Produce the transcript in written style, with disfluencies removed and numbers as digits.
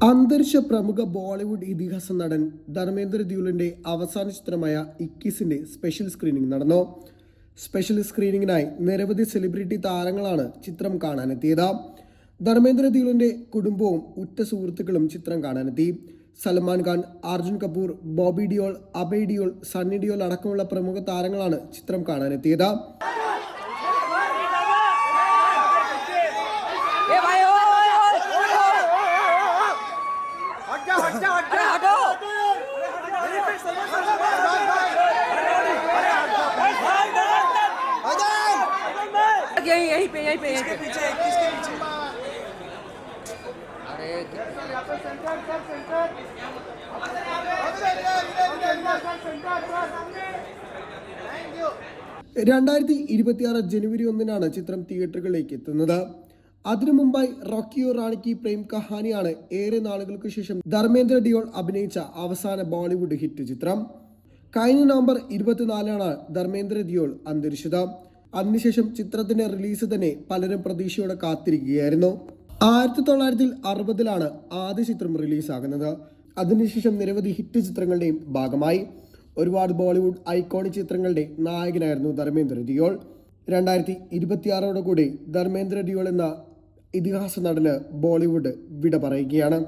അന്തരിച്ച പ്രമുഖ ബോളിവുഡ് ഇതിഹാസ നടൻ ധർമ്മേന്ദ്ര ദ്യൂലിന്റെ അവസാന ചിത്രമായ ഇക്കീസിന്റെ സ്പെഷ്യൽ സ്ക്രീനിംഗ് നടന്നു. സ്പെഷ്യൽ സ്ക്രീനിങ്ങിനായി നിരവധി സെലിബ്രിറ്റി താരങ്ങളാണ് ചിത്രം കാണാനെത്തിയത്. ധർമ്മേന്ദ്ര ദ്യൂലിന്റെ കുടുംബവും ഉറ്റ സുഹൃത്തുക്കളും ചിത്രം കാണാനെത്തി. സൽമാൻ ഖാൻ, അർജുൻ കപൂർ, ബോബി ഡിയോൾ, അഭയ് ഡിയോൾ, സണ്ണി ഡിയോൾ അടക്കമുള്ള പ്രമുഖ താരങ്ങളാണ് ചിത്രം കാണാനെത്തിയത്. यहीं पे किसके पीछे अरे ജനുവരി 1 ചിത്രം തിയേറ്ററുകളിലേക്ക് എത്തുന്നത്. അതിനു മുമ്പായി റോക്കിയോ റാണിക്ക് പ്രേം കഹാനിയാണ് ഏറെ നാളുകൾക്ക് ശേഷം ധർമ്മേന്ദ്ര ഡിയോൾ അഭിനയിച്ച അവസാന ബോളിവുഡ് ഹിറ്റ് ചിത്രം. കഴിഞ്ഞ നവംബർ 24 ധർമ്മേന്ദ്ര ഡിയോൾ അന്തരിച്ചത്. അതിനുശേഷം ചിത്രത്തിന്റെ റിലീസ് തന്നെ പലരും പ്രതീക്ഷയോടെ കാത്തിരിക്കുകയായിരുന്നു. 1960 ആദ്യ ചിത്രം റിലീസാകുന്നത്. അതിനുശേഷം നിരവധി ഹിറ്റ് ചിത്രങ്ങളുടെയും ഭാഗമായി. ഒരുപാട് ബോളിവുഡ് ഐക്കോണിക് ചിത്രങ്ങളുടെ നായകനായിരുന്നു ധർമ്മേന്ദ്ര ഡിയോൾ. 2026 കൂടി ധർമ്മേന്ദ്ര ഡിയോൾ എന്ന ഇതിഹാസ നടന് ബോളിവുഡ് വിട പറയുകയാണ്.